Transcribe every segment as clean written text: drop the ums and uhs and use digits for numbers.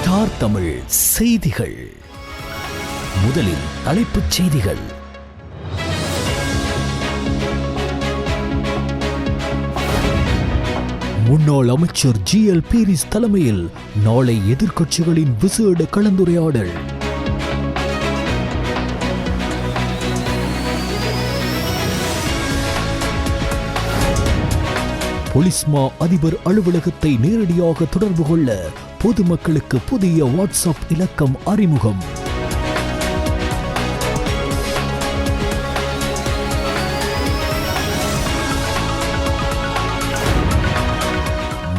Star Tamil செய்திகள். முதலில் தலைப்புச் செய்திகள். முன்னாள் அமைச்சர் GL பீரிஸ் தலைமையில் நாளை எதிர்க்கட்சிகளின் விசேட கலந்துரையாடல். பொலிஸ்மா அதிபர் அலுவலகத்தை நேரடியாக தொடர்பு கொள்ள பொதுமக்களுக்கு புதிய வாட்ஸ்அப் இலக்கம் அறிமுகம்.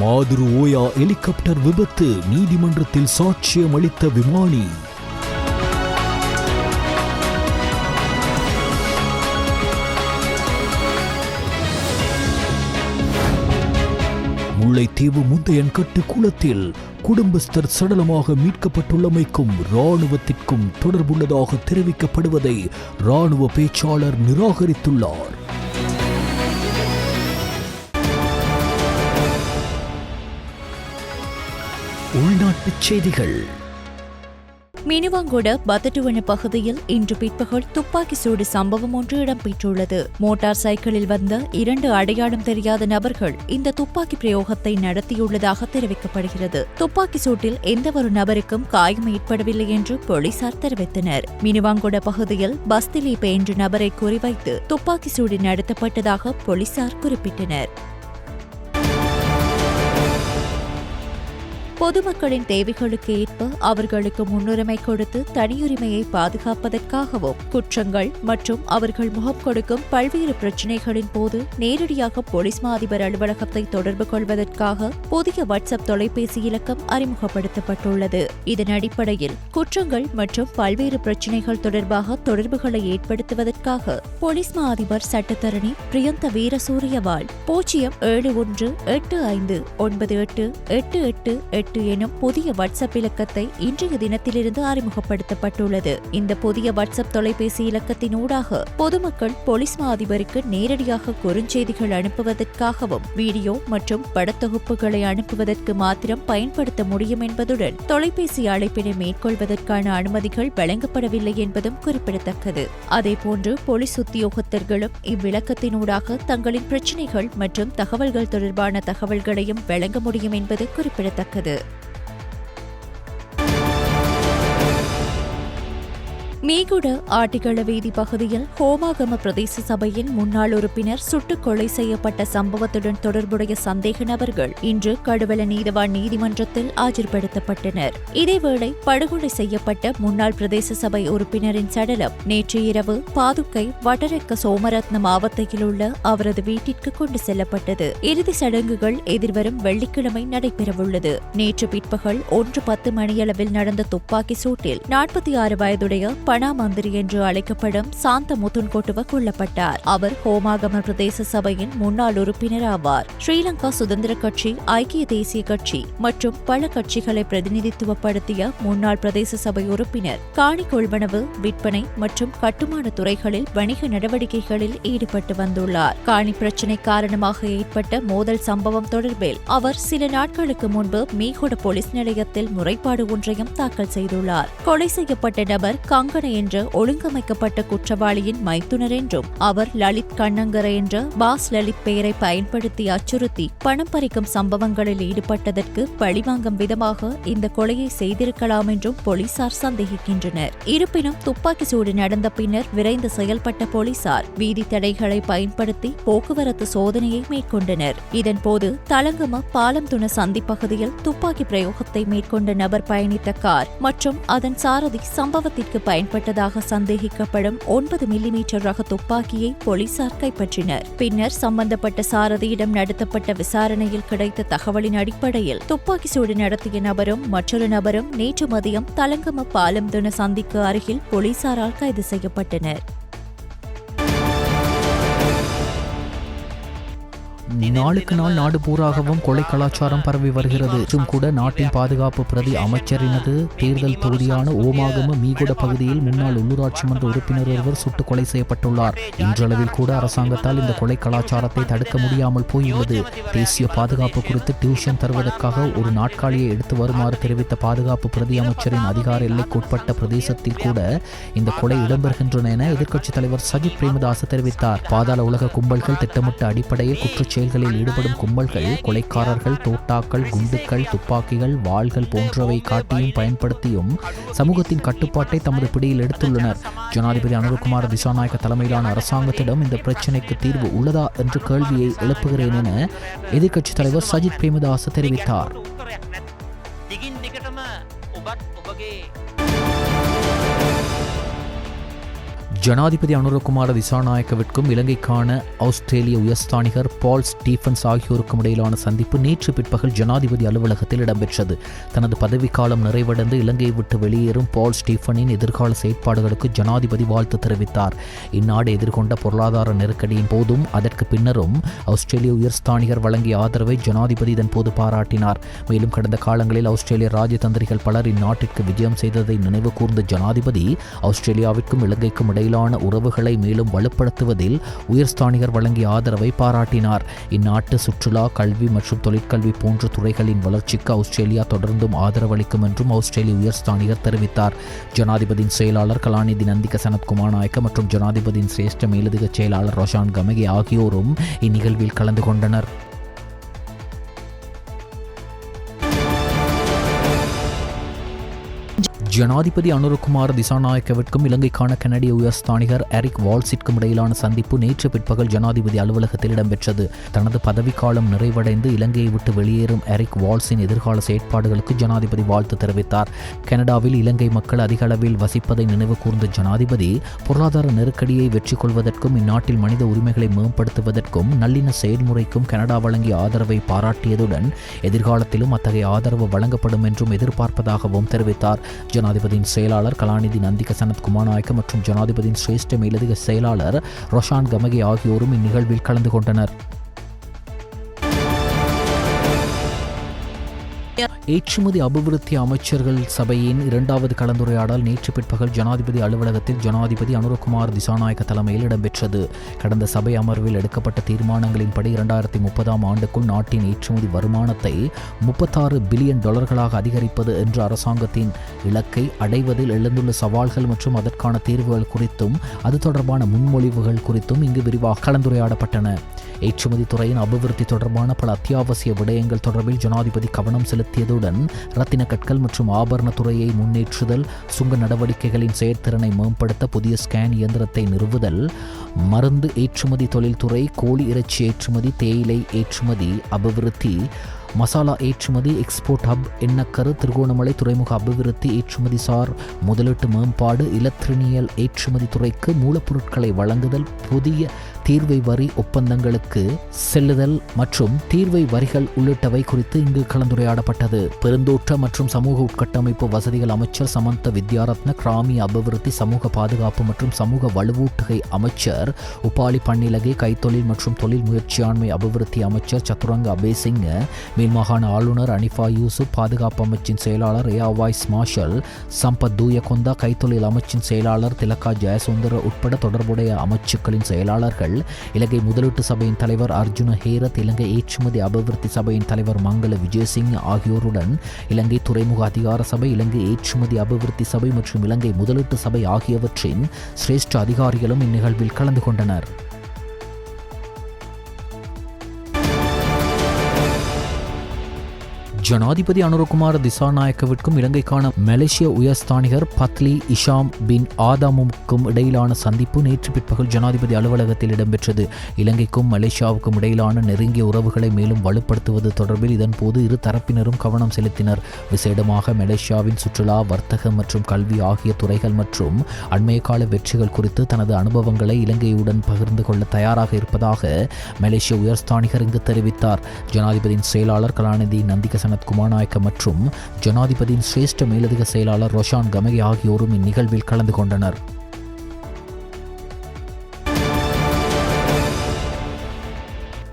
மாதுரு ஓயா ஹெலிகாப்டர் விபத்து, நீதிமன்றத்தில் சாட்சியம் அளித்த விமானி. முல்லைத்தீவு முந்தையன்கட்டு குளத்தில் குடும்பஸ்தர் சடலமாக மீட்கப்பட்டுள்ளமைக்கும் இராணுவத்திற்கும் தொடர்புள்ளதாக தெரிவிக்கப்படுவதை இராணுவ பேச்சாளர் நிராகரித்துள்ளார். உள்நாட்டுச் செய்திகள். மினுவாங்கொட பத்தட்டுவன பகுதியில் இன்று பிற்பகல் துப்பாக்கி சூடு சம்பவம் ஒன்று இடம்பெற்றுள்ளது. மோட்டார் சைக்கிளில் வந்த 2 அடையாளம் தெரியாத நபர்கள் இந்த துப்பாக்கி பிரயோகத்தை நடத்தியுள்ளதாக தெரிவிக்கப்படுகிறது. துப்பாக்கி சூட்டில் எந்தவொரு நபருக்கும் காயம் ஏற்படவில்லை என்று போலீசார் தெரிவித்தனர். மினுவாங்கொட பகுதியில் பஸ்திலீப் என்ற நபரை குறிவைத்து துப்பாக்கி சூடு நடத்தப்பட்டதாக போலீசார் குறிப்பிட்டனர். பொதுமக்களின் தேவைகளுக்கு ஏற்ப அவர்களுக்கு முன்னுரிமை கொடுத்து தனியுரிமையை பாதுகாப்பதற்காகவும் குற்றங்கள் மற்றும் அவர்கள் முகம் கொடுக்கும் பல்வேறு பிரச்சினைகளின் போது நேரடியாக போலீஸ் மா அதிபர் அலுவலகத்தை தொடர்பு கொள்வதற்காக புதிய வாட்ஸ்அப் தொலைபேசி இலக்கம் அறிமுகப்படுத்தப்பட்டுள்ளது. இதன் அடிப்படையில் குற்றங்கள் மற்றும் பல்வேறு பிரச்சினைகள் தொடர்பாக தொடர்புகளை ஏற்படுத்துவதற்காக போலீஸ் மா அதிபர் சட்டத்தரணி பிரியந்த வீரசூரியவால் 07185988888 எனும் புதிய வாட்ஸ்அப் இலக்கத்தை இன்றைய தினத்திலிருந்து அறிமுகப்படுத்தப்பட்டுள்ளது. இந்த புதிய வாட்ஸ்அப் தொலைபேசி இலக்கத்தினூடாக பொதுமக்கள் போலீஸ் மா அதிபருக்கு நேரடியாக குறுஞ்செய்திகள் அனுப்புவதற்காகவும் வீடியோ மற்றும் படத்தொகுப்புகளை அனுப்புவதற்கு மாத்திரம் பயன்படுத்த முடியும் என்பதுடன் தொலைபேசி அழைப்பினை மேற்கொள்வதற்கான அனுமதிகள் வழங்கப்படவில்லை என்பதும் குறிப்பிடத்தக்கது. அதேபோன்று போலீஸ் உத்தியோகத்தர்களும் இவ்விலக்கத்தினூடாக தங்களின் பிரச்சினைகள் மற்றும் தகவல்கள் தொடர்பான தகவல்களையும் வழங்க முடியும் என்பது குறிப்பிடத்தக்கது. மீகுட ஆட்டிகள வீதி பகுதியில் ஹோமாகம பிரதேச சபையின் முன்னாள் உறுப்பினர் சுட்டுக் கொலை செய்யப்பட்ட சம்பவத்துடன் தொடர்புடைய சந்தேக நபர்கள் இன்று கடுவல நீதவான் நீதிமன்றத்தில் ஆஜர்படுத்தப்பட்டனர். இதேவேளை படுகொலை செய்யப்பட்ட முன்னாள் பிரதேச சபை உறுப்பினரின் சடலம் நேற்று இரவு பாதுக்கை வடரெக்க சோமரத்ன மாவட்டத்தில் உள்ள அவரது வீட்டிற்கு கொண்டு செல்லப்பட்டது. இறுதி சடங்குகள் எதிர்வரும் வெள்ளிக்கிழமை நடைபெறவுள்ளது. நேற்று பிற்பகல் 1:10 மணியளவில் நடந்த துப்பாக்கி சூட்டில் 46 வயதுடைய பணாமந்திரி என்று அழைக்கப்படும் சாந்த முத்துன்கொட்டுவ கொல்லப்பட்டார். அவர் ஹோமாகம பிரதேச சபையின் முன்னாள் உறுப்பினர் ஆவார். ஸ்ரீலங்கா சுதந்திர கட்சி, ஐக்கிய தேசிய கட்சி மற்றும் பல கட்சிகளை பிரதிநிதித்துவப்படுத்திய முன்னாள் பிரதேச சபை உறுப்பினர் காணி கொள்வனவு, விற்பனை மற்றும் கட்டுமான துறைகளில் வணிக நடவடிக்கைகளில் ஈடுபட்டு வந்துள்ளார். காணி பிரச்சினை காரணமாக ஏற்பட்ட மோதல் சம்பவம் தொடர்பில் அவர் சில நாட்களுக்கு முன்பு மீகுட போலீஸ் நிலையத்தில் முறைப்பாடு ஒன்றையும் தாக்கல் செய்துள்ளார். கொலை செய்யப்பட்ட நபர் கங்கன என்ற ஒழுங்கமைக்கப்பட்ட குற்றவாளியின் மைத்துனர் என்றும் அவர் லலித் கண்ணங்கர என்ற பாஸ் லலித் பெயரை பயன்படுத்தி அச்சுறுத்தி பணம் பறிக்கும் சம்பவங்களில் ஈடுபட்டதற்கு பழிவாங்கும் விதமாக இந்த கொலையை செய்திருக்கலாம் என்றும் போலீசார் சந்தேகிக்கின்றனர். இருப்பினும் துப்பாக்கி சூடு நடந்த பின்னர் விரைந்து செயல்பட்ட போலீசார் வீதி தடைகளை பயன்படுத்தி போக்குவரத்து சோதனையை மேற்கொண்டனர். இதன்போது தலங்கம பாலம்துண சந்தி பகுதியில் துப்பாக்கி பிரயோகத்தை மேற்கொண்ட நபர் பயணித்த கார் மற்றும் அதன் சாரதி சம்பவத்திற்கு பயன்பட்டதாக சந்தேகிக்கப்படும் 9 மில்லிமீட்டர் ரக துப்பாக்கியை போலீசார் கைப்பற்றினர். பின்னர் சம்பந்தப்பட்ட சாரதியிடம் நடத்தப்பட்ட விசாரணையில் கிடைத்த தகவலின் அடிப்படையில் துப்பாக்கி சூடு நடத்திய நபரும் மற்றொரு நபரும் நேற்று மதியம் தலங்கம பாலம்துண சந்திக்கு அருகில் போலீசாரால் கைது செய்யப்பட்டனர். நாளுக்கு நாள் நாடு பூராகவும் கொலை கலாச்சாரம் பரவி வருகிறது. மற்றும் கூட நாட்டின் பாதுகாப்பு பிரதி அமைச்சரினது தேர்தல் தொகுதியான ஓமாகம மீகுட பகுதியில் முன்னாள் உள்ளூராட்சி மன்ற உறுப்பினர் ஒருவர் சுட்டுக் கொலை செய்யப்பட்டுள்ளார். இன்றளவில் கூட அரசாங்கத்தால் இந்த கொலை கலாச்சாரத்தை தடுக்க முடியாமல் போயுள்ளது. தேசிய பாதுகாப்பு குறித்து டியூஷன் தருவதற்காக ஒரு நாட்காலியை எடுத்து வருமாறு தெரிவித்த பாதுகாப்பு பிரதி அமைச்சரின் அதிகார எல்லைக்குட்பட்ட பிரதேசத்தில் கூட இந்த கொலை இடம்பெறுகின்றன என எதிர்க்கட்சித் தலைவர் சஜித் பிரேமதாச தெரிவித்தார். பாதாள உலக கும்பல்கள் திட்டமிட்ட அடிப்படையில் குற்றச் செயல்களில் ஈடுபடும் கும்பல்கள் கொலைக்காரர்கள் தோட்டாக்கள் குண்டுகள் துப்பாக்கிகள் வாள்கள் போன்றவை காட்டியும் பயன்படுத்தியும் சமூகத்தின் கட்டுப்பாட்டை தமது பிடியில் எடுத்துள்ளனர். ஜனாதிபதி அனுரகுமார திசாநாயக்க தலைமையிலான அரசாங்கத்திடம் இந்த பிரச்சினைக்கு தீர்வு உள்ளதா என்ற கேள்வியை எழுப்புகிறேன் என எதிர்க்கட்சித் தலைவர் சஜித் பிரேமதாச தெரிவித்தார். ஜனாதிபதி அனுரகுமார திசாநாயக்கவிற்கும் இலங்கைக்கான ஆஸ்திரேலிய உயர்ஸ்தானிகர் பால் ஸ்டீஃபன்ஸ் ஆகியோருக்கும் இடையிலான சந்திப்பு நேற்று பிற்பகல் ஜனாதிபதி அலுவலகத்தில் இடம்பெற்றது. தனது பதவிக்காலம் நிறைவடைந்து இலங்கையை விட்டு வெளியேறும் பால் ஸ்டீஃபனின் எதிர்கால செயற்பாடுகளுக்கு ஜனாதிபதி வாழ்த்து தெரிவித்தார். இந்நாடு எதிர்கொண்ட பொருளாதார நெருக்கடியின் போதும் அதற்கு பின்னரும் ஆஸ்திரேலிய உயர்ஸ்தானிகர் வழங்கிய ஆதரவை ஜனாதிபதி இதன்போது பாராட்டினார். மேலும் கடந்த காலங்களில் ஆஸ்திரேலிய ராஜதந்திரிகள் பலர் இந்நாட்டிற்கு விஜயம் செய்ததை நினைவு கூர்ந்த ஜனாதிபதி ஆஸ்திரேலியாவிற்கும் இலங்கைக்கும் இடையிலான உறவுகளை மேலும் வலுப்படுத்துவதில் உயர்ஸ்தானிகர் வழங்கிய ஆதரவை பாராட்டினார். இந்நாட்டு சுற்றுலா கல்வி மற்றும் தொழிற்கல்வி போன்ற துறைகளின் வளர்ச்சிக்கு ஆஸ்திரேலியா தொடர்ந்தும் ஆதரவளிக்கும் என்றும் ஆஸ்திரேலிய உயர்ஸ்தானிகர் தெரிவித்தார். ஜனாதிபதியின் செயலாளர் கலாநிதி நந்திக சனத்குமாரநாயக்க மற்றும் ஜனாதிபதியின் சிரேஷ்ட மேலதிக செயலாளர் ரோஷான் கமகே ஆகியோரும் இந்நிகழ்வில் கலந்து கொண்டனர். ஜனாதிபதி அனுரகுமார திசாநாயக்கவிற்கும் இலங்கைக்கான கனடிய உயர்ஸ்தானிகர் எரிக் வால்ஸிற்கும் இடையிலான சந்திப்பு நேற்று பிற்பகல் ஜனாதிபதி அலுவலகத்தில் இடம்பெற்றது. தனது பதவிக்காலம் நிறைவடைந்து இலங்கையை விட்டு வெளியேறும் எரிக் வால்ஸின் எதிர்கால செயற்பாடுகளுக்கு ஜனாதிபதி வாழ்த்து தெரிவித்தார். கனடாவில் இலங்கை மக்கள் அதிக அளவில் வசிப்பதை நினைவு கூர்ந்த ஜனாதிபதி பொருளாதார நெருக்கடியை வெற்றி கொள்வதற்கும் இந்நாட்டில் மனித உரிமைகளை மேம்படுத்துவதற்கும் நல்லிண செயல்முறைக்கும் கனடா வழங்கிய ஆதரவை பாராட்டியதுடன் எதிர்காலத்திலும் அத்தகைய ஆதரவு வழங்கப்படும் என்றும் எதிர்பார்ப்பதாகவும் தெரிவித்தார். ஜனாதிபதியின் செயலாளர் கலாநிதி நந்திக சனத்குமாரநாயக்க மற்றும் ஜனாதிபதியின் சிரேஷ்ட மேலதிக செயலாளர் ரோஷான் கமகே ஆகியோரும் இந்நிகழ்வில் கலந்து கொண்டனர். ஏற்றுமதி அபிவிருத்தி அமைச்சர்கள் சபையின் 2வது கலந்துரையாடல் நேற்று பிற்பகல் ஜனாதிபதி அலுவலகத்தில் ஜனாதிபதி அனுரகுமார் திசாநாயக்க தலைமையில் இடம்பெற்றது. கடந்த சபை அமர்வில் எடுக்கப்பட்ட தீர்மானங்களின்படி 2030 ஆண்டுக்குள் நாட்டின் ஏற்றுமதி வருமானத்தை $36 பில்லியன் அதிகரிப்பது என்ற அரசாங்கத்தின் இலக்கை அடைவதில் எழுந்துள்ள சவால்கள் மற்றும் அதற்கான தீர்வுகள் குறித்தும் அது தொடர்பான முன்மொழிவுகள் குறித்தும் இங்கு விரிவாக கலந்துரையாடப்பட்டன. ஏற்றுமதி துறையின் அபிவிருத்தி தொடர்பான பல அத்தியாவசிய விடயங்கள் தொடர்பில் ஜனாதிபதி கவனம் செலுத்தியதுடன் ரத்தின கற்கள் மற்றும் ஆபரண துறையை முன்னேற்றுதல், சுங்க நடவடிக்கைகளின் செயற்திறனை மேம்படுத்த புதிய ஸ்கேன் இயந்திரத்தை நிறுவுதல், மருந்து ஏற்றுமதி தொழில்துறை, கோழி இறைச்சி ஏற்றுமதி, தேயிலை ஏற்றுமதி அபிவிருத்தி, மசாலா ஏற்றுமதி, எக்ஸ்போர்ட் ஹப், எண்ணக்கரு, திருகோணமலை துறைமுக அபிவிருத்தி, ஏற்றுமதி சார் முதலீட்டு மேம்பாடு, இலத்திரனியல் ஏற்றுமதி துறைக்கு மூலப்பொருட்களை வழங்குதல், புதிய தீர்வை வரி ஒப்பந்தங்களுக்கு செல்லுதல் மற்றும் தீர்வை வரிகள் உள்ளிட்டவை குறித்து இங்கு கலந்துரையாடப்பட்டது. பெருந்தோட்ட மற்றும் சமூக உட்கட்டமைப்பு வசதிகள் அமைச்சர் சமந்த வித்யாரத்ன, கிராமிய அபிவிருத்தி, சமூக பாதுகாப்பு மற்றும் சமூக வலுவூட்டுகை அமைச்சர் உபாலி பன்னிலகே, கைத்தொழில் மற்றும் தொழில் முயற்சியாண்மை அபிவிருத்தி அமைச்சர் சத்துரங்க அபேசிங்க, மேல்மாகாண ஆளுநர் அனிஃபா யூசுப், பாதுகாப்பு அமைச்சின் செயலாளர் ஏயா வாய்ஸ் மார்ஷல் சம்பத் தூயகொந்தா, கைத்தொழில் அமைச்சின் செயலாளர் திலகா ஜெயசுந்தர உட்பட தொடர்புடைய அமைச்சுக்களின் செயலாளர்கள், இலங்கை முதலீட்டு சபையின் தலைவர் அர்ஜுன ஹேரத், இலங்கை ஏற்றுமதி அபிவிருத்தி சபையின் தலைவர் மங்கள விஜயசிங் ஆகியோருடன் இலங்கை துறைமுக அதிகார சபை, இலங்கை ஏற்றுமதி அபிவிருத்தி சபை மற்றும் இலங்கை முதலீட்டு சபை ஆகியவற்றின் சிரேஷ்ட அதிகாரிகளும் இந்நிகழ்வில் கலந்து கொண்டனர். ஜனாதிபதி அனுரகுமார திசாநாயக்கவிற்கும் இலங்கைக்கான மலேசிய உயர்ஸ்தானிகர் பத்லி இஷாம் பின் ஆதாமுக்கும் இடையிலான சந்திப்பு நேற்று பிற்பகல் ஜனாதிபதி அலுவலகத்தில் இடம்பெற்றது. இலங்கைக்கும் மலேசியாவுக்கும் இடையிலான நெருங்கிய உறவுகளை மேலும் வலுப்படுத்துவது தொடர்பில் இதன்போது இரு தரப்பினரும் கவனம் செலுத்தினர். விசேடமாக மலேசியாவின் சுற்றுலா, வர்த்தகம் மற்றும் கல்வி ஆகிய துறைகள் மற்றும் அண்மைய கால வெற்றிகள் குறித்து தனது அனுபவங்களை இலங்கையுடன் பகிர்ந்து கொள்ள தயாராக இருப்பதாக மலேசிய உயர்ஸ்தானிகர் இங்கு தெரிவித்தார். ஜனாதிபதியின் செயலாளர் கலாநிதி நந்திக சனத்குமாரநாயக்க மற்றும் ஜனாதிபதியின் சிரேஷ்ட மேலதிக செயலாளர் ரோஷான் கமகே ஆகியோரும் இந்நிகழ்வில் கலந்து கொண்டனர்.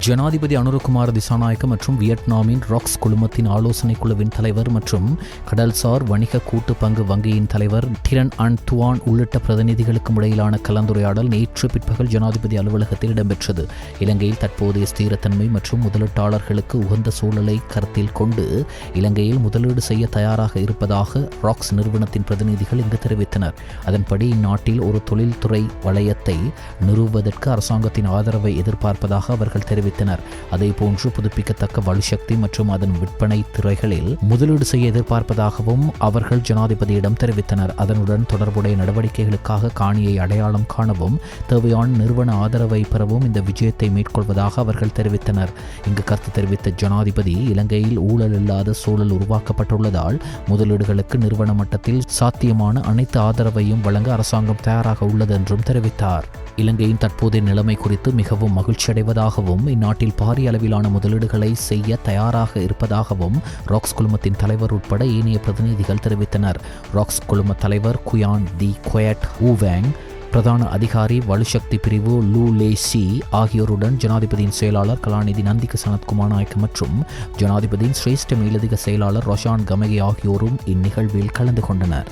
ஜனாதிபதி அனுரகுமார திசாநாயக்க மற்றும் வியட்நாமின் ராக்ஸ் குழுமத்தின் ஆலோசனை குழுவின் தலைவர் மற்றும் கடல்சார் வணிக கூட்டு பங்கு வங்கியின் தலைவர் டிரன் அன் துவான் உள்ளிட்ட பிரதிநிதிகளுக்கும் இடையிலான கலந்துரையாடல் நேற்று பிற்பகல் ஜனாதிபதி அலுவலகத்தில் இடம்பெற்றது. இலங்கையில் தற்போதைய ஸ்திரத்தன்மை மற்றும் முதலீட்டாளர்களுக்கு உகந்த சூழலை கருத்தில் கொண்டு இலங்கையில் முதலீடு செய்ய தயாராக இருப்பதாக ராக்ஸ் நிறுவனத்தின் பிரதிநிதிகள் இங்கு தெரிவித்தனர். அதன்படி இந்நாட்டில் ஒரு தொழில்துறை வளையத்தை நிறுவுவதற்கு அரசாங்கத்தின் ஆதரவை எதிர்பார்ப்பதாக அவர்கள் தெரிவித்தனர். அதேபோன்று புதுப்பிக்கத்தக்க வலுசக்தி மற்றும் அதன் விற்பனை துறைகளில் முதலீடு செய்ய எதிர்பார்ப்பதாகவும் அவர்கள் ஜனாதிபதியிடம் தெரிவித்தனர். அதனுடன் தொடர்புடைய நடவடிக்கைகளுக்காக காணியை அடையாளம் காணவும் தேவையான நிறுவன ஆதரவை பெறவும் இந்த விஜயத்தை மேற்கொள்வதாக அவர்கள் தெரிவித்தனர். இங்கு கருத்து தெரிவித்த ஜனாதிபதி இலங்கையில் ஊழல் இல்லாத சூழல் உருவாக்கப்பட்டுள்ளதால் முதலீடுகளுக்கு நிறுவன மட்டத்தில் சாத்தியமான அனைத்து ஆதரவையும் வழங்க அரசாங்கம் தயாராக உள்ளது என்றும் தெரிவித்தார். இலங்கையின் தற்போதைய நிலைமை குறித்து மிகவும் மகிழ்ச்சியடைவதாகவும் இந்நாட்டில் பாரிய அளவிலான முதலீடுகளை செய்ய தயாராக இருப்பதாகவும் ராக்ஸ் குழுமத்தின் தலைவர் உட்பட ஏனைய பிரதிநிதிகள் தெரிவித்தனர். ராக்ஸ் குழும தலைவர் குயான் தி குயட் ஊவேங், பிரதான அதிகாரி வலுசக்தி பிரிவு லூ லே சி ஆகியோருடன் ஜனாதிபதியின் செயலாளர் கலாநிதி நந்திக சனத்குமார் நாயக்க மற்றும் ஜனாதிபதியின் சிரேஷ்ட மேலதிக செயலாளர் ரொஷான் கமகே ஆகியோரும் இந்நிகழ்வில் கலந்து கொண்டனர்.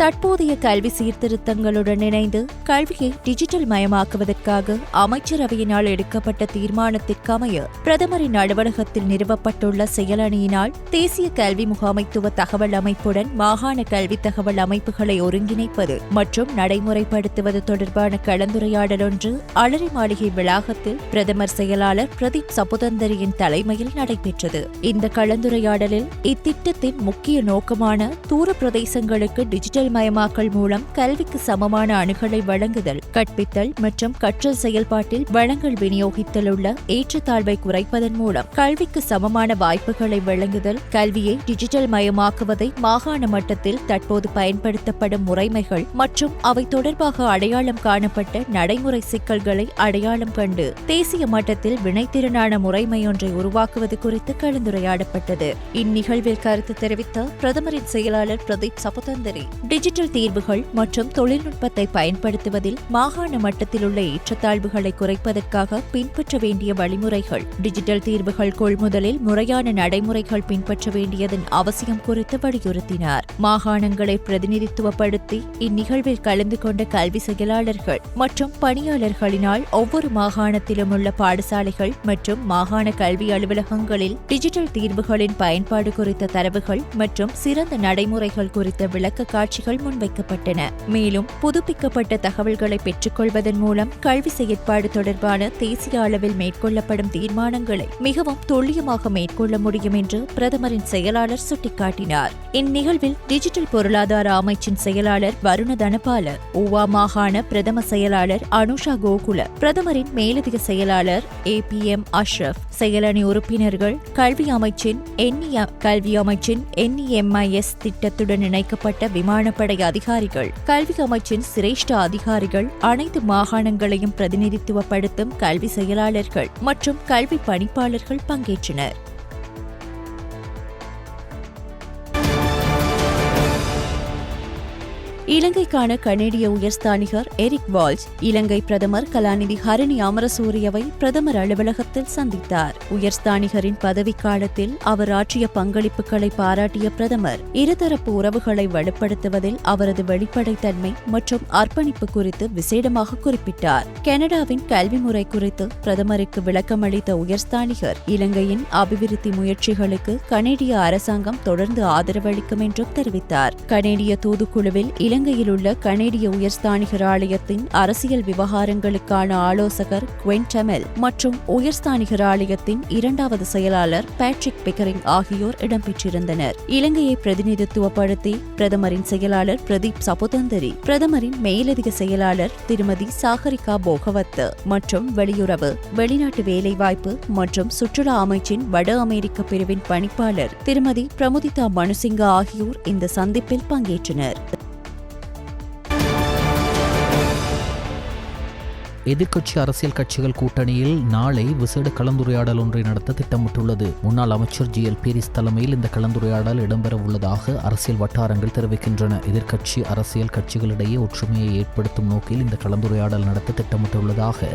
தற்போதைய கல்வி சீர்திருத்தங்களுடன் இணைந்து கல்வியை டிஜிட்டல் மயமாக்குவதற்காக அமைச்சரவையினால் எடுக்கப்பட்ட தீர்மானத்திற்கமைய பிரதமரின் அலுவலகத்தில் நிறுவப்பட்டுள்ள செயலணியினால் தேசிய கல்வி முகாமைத்துவ தகவல் அமைப்புடன் மாகாண கல்வி தகவல் அமைப்புகளை ஒருங்கிணைப்பது மற்றும் நடைமுறைப்படுத்துவது தொடர்பான கலந்துரையாடல் ஒன்று அலரி மாளிகை வளாகத்தில் பிரதமர் செயலாளர் பிரதீப் சபுதந்தரியின் தலைமையில் நடைபெற்றது. இந்த கலந்துரையாடலில் இத்திட்டத்தின் முக்கிய நோக்கமான தூர பிரதேசங்களுக்கு டிஜிட்டல் மயமாக்கல் மூலம் கல்விக்கு சமமான அணுகலை வழங்குதல், கற்பித்தல் மற்றும் கற்றல் செயல்பாட்டில் வளங்கள் விநியோகித்தல் உள்ள ஏற்றத்தாழ்வை குறைப்பதன் மூலம் கல்விக்கு சமமான வாய்ப்புகளை வழங்குதல், கல்வியை டிஜிட்டல் மயமாக்குவதை மாகாண மட்டத்தில் தற்போது பயன்படுத்தப்படும் முறைமைகள் மற்றும் அவை தொடர்பாக அடையாளம் காணப்பட்ட நடைமுறை சிக்கல்களை அடையாளம் கண்டு தேசிய மட்டத்தில் வினைத்திறனான முறைமையொன்றை உருவாக்குவது குறித்து கலந்துரையாடப்பட்டது. இந்நிகழ்வில் கருத்து தெரிவித்த பிரதமரின் செயலாளர் பிரதீப் சபுதந்தரி, டிஜிட்டல் தீர்வுகள் மற்றும் தொழில்நுட்பத்தை பயன்படுத்துவதில் மாகாண மட்டத்தில் உள்ள ஏற்றத்தாழ்வுகளை குறைப்பதற்காக பின்பற்ற வேண்டிய வழிமுறைகள், டிஜிட்டல் தீர்வுகள் கொள்முதலில் முறையான நடைமுறைகள் பின்பற்ற வேண்டியதன் அவசியம் குறித்து வலியுறுத்தினார். மாகாணங்களை பிரதிநிதித்துவப்படுத்தி இந்நிகழ்வில் கலந்து கொண்ட கல்வி செயலாளர்கள் மற்றும் பணியாளர்களினால் ஒவ்வொரு மாகாணத்திலும் உள்ள பாடசாலைகள் மற்றும் மாகாண கல்வி அலுவலகங்களில் டிஜிட்டல் தீர்வுகளின் பயன்பாடு குறித்த தரவுகள் மற்றும் சிறந்த நடைமுறைகள் குறித்த விளக்க காட்சிகள் முன்வைக்கப்பட்டன. மேலும் புதுப்பிக்கப்பட்ட தகவல்களை பெற்றுக்கொள்வதன் மூலம் கல்வி செயற்பாடு தொடர்பான தேசிய அளவில் மேற்கொள்ளப்படும் தீர்மானங்களை மிகவும் துல்லியமாக மேற்கொள்ள முடியும் என்று பிரதமரின் செயலாளர் சுட்டிக்காட்டினார். இந்நிகழ்வில் டிஜிட்டல் பொருளாதார அமைச்சின் செயலாளர் வருண தனபால, ஊவா மாகாண பிரதம செயலாளர் அனுஷா கோகுல, பிரதமரின் மேலதிக செயலாளர் APM அஷ்ரப், செயலணி உறுப்பினர்கள், கல்வி அமைச்சின் NEMIS திட்டத்துடன் இணைக்கப்பட்ட விமானப்படை அதிகாரிகள், கல்வி அமைச்சின் சிரேஷ்ட அதிகாரிகள், அனைத்து மாகாணங்களையும் பிரதிநிதித்துவப்படுத்தும் கல்வி செயலாளர்கள் மற்றும் கல்வி பணிப்பாளர்கள் பங்கேற்றனர். இலங்கைக்கான கனேடிய உயர்ஸ்தானிகர் எரிக் வால்ஸ் இலங்கை பிரதமர் கலாநிதி ஹரணி அமரசூரியவை பிரதமர் அலுவலகத்தில் சந்தித்தார். உயர்ஸ்தானிகரின் பதவிக்காலத்தில் அவர் ஆற்றிய பங்களிப்புகளை பாராட்டிய பிரதமர் இருதரப்பு உறவுகளை வலுப்படுத்துவதில் அவரது வெளிப்படைத்தன்மை மற்றும் அர்ப்பணிப்பு குறித்து விசேடமாக குறிப்பிட்டார். கனடாவின் கல்வி முறை குறித்து பிரதமருக்கு விளக்கமளித்த உயர்ஸ்தானிகர் இலங்கையின் அபிவிருத்தி முயற்சிகளுக்கு கனேடிய அரசாங்கம் தொடர்ந்து ஆதரவளிக்கும் என்றும் தெரிவித்தார். கனேடிய தூதுக்குழுவில் இலங்கையில் உள்ள கனேடிய உயர்ஸ்தானிகர் ஆலயத்தின் அரசியல் விவகாரங்களுக்கான ஆலோசகர் குவென் டெமெல் மற்றும் உயர்ஸ்தானிகர் ஆலயத்தின் இரண்டாவது செயலாளர் பேட்ரிக் பிக்கரிங் ஆகியோர் இடம்பெற்றிருந்தனர். இலங்கையை பிரதிநிதித்துவப்படுத்தி பிரதமரின் செயலாளர் பிரதீப் சபுதந்தரி, பிரதமரின் மேலதிக செயலாளர் திருமதி சாகரிகா போகவத் மற்றும் வெளியுறவு, வெளிநாட்டு வேலைவாய்ப்பு மற்றும் சுற்றுலா அமைச்சின் வட அமெரிக்க பிரிவின் பணிப்பாளர் திருமதி பிரமுதிதா மனுசிங்க ஆகியோர் இந்த சந்திப்பில் பங்கேற்றனர். எதிர்க்கட்சி அரசியல் கட்சிகள் கூட்டணியில் நாளை விசேட கலந்துரையாடல் ஒன்றை நடத்த திட்டமிட்டுள்ளது. முன்னாள் அமைச்சர் ஜிஎல் பீரிஸ் தலைமையில் இந்த கலந்துரையாடல் இடம்பெற உள்ளதாக அரசியல் வட்டாரங்கள் தெரிவிக்கின்றன. எதிர்க்கட்சி அரசியல் கட்சிகளிடையே ஒற்றுமையை ஏற்படுத்தும் நோக்கில் இந்த கலந்துரையாடல் நடத்த திட்டமிட்டுள்ளதாக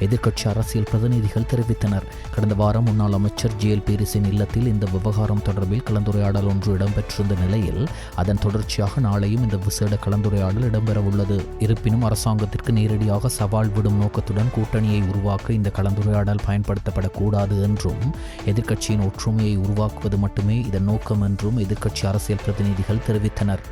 எதிர்க்கட்சி அரசியல் பிரதிநிதிகள் தெரிவித்தனர். கடந்த வாரம் முன்னாள் அமைச்சர் ஜிஎல் பீரிஸின் இல்லத்தில் இந்த விவகாரம் தொடர்பில் கலந்துரையாடல் ஒன்று இடம்பெற்றிருந்த நிலையில் அதன் தொடர்ச்சியாக நாளையும் இந்த விசேட கலந்துரையாடல் இடம்பெற உள்ளது. இருப்பினும் அரசாங்கத்திற்கு நேரடியாக சவால் விடும் நோக்கத்துடன் கூட்டணியை உருவாக்க இந்த கலந்துரையாடல் பயன்படுத்தப்படக்கூடாது என்றும் எதிர்க்கட்சியின் ஒற்றுமையை உருவாக்குவது மட்டுமே இதன் நோக்கம் என்றும் எதிர்க்கட்சி அரசியல் பிரதிநிதிகள் தெரிவித்தனர்.